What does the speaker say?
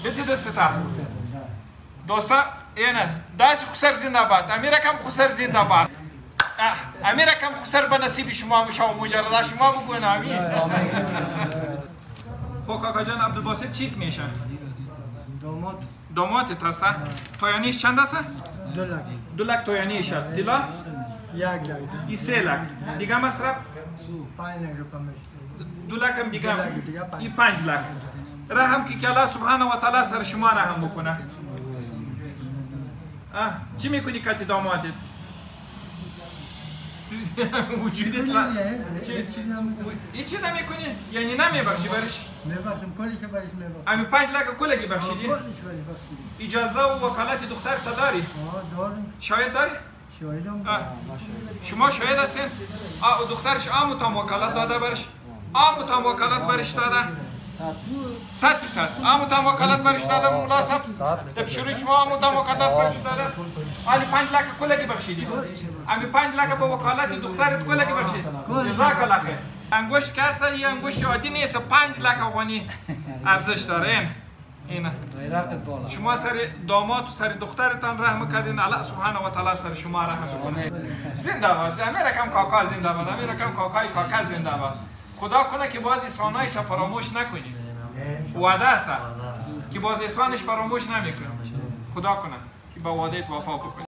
بده دستتا دوستا اینه دست خسر زنده باد امیر کم خسر زنده باد امیر کم خسر به نصیب شما میشه و مجرد شما بگوین آمین خب کاکا جان عبدالباسط چیت میشه دامادت هست تویانیش چند است 2 لک تویانیش است دیلا 1 لک ای 3 لک دیگه مصرف 5 لک روپیه 2 لک هم دیگه ای 5 لک رحم که الله سبحانه و تعالی سر شما رحم بکنه چی میکنی کتی دامادت وجودت لا هیچی نمیکنی یعنی نمیبخشی برش میبخشم کلش برش میبخشم امی 5 لک کلگی بخشیدی اجازه و وکالت دختر تا داری دارم شاید داری شایدم شما شاید هستین دخترش آموتام وکالت داده برش آموتام وکالت برش داده 100% آموتام وکالت برش داده مناسب تب شروع شما آموتام وکالت برش داده آلی 5 لک کلگی بخشیدی امی 5 لک با وکالت دخترت کلگی بخشید جزاک الله خیر انگشت که هست یه انگشت عادی نیست 5 لک افغانی ارزش داره اینه شما سر داماد و سر دخترتان رحم کردین الله سبحانه و تعالی سر شما رحم کنه زنده باد امیر کم کاکا زنده باد امیر کم کاکای کاکا زنده باد خدا کنه که باز احسانایش فراموش نکنید وعده است که باز احسانش فراموش نمیکنه خدا کنه که با وعدهت وفا بکنید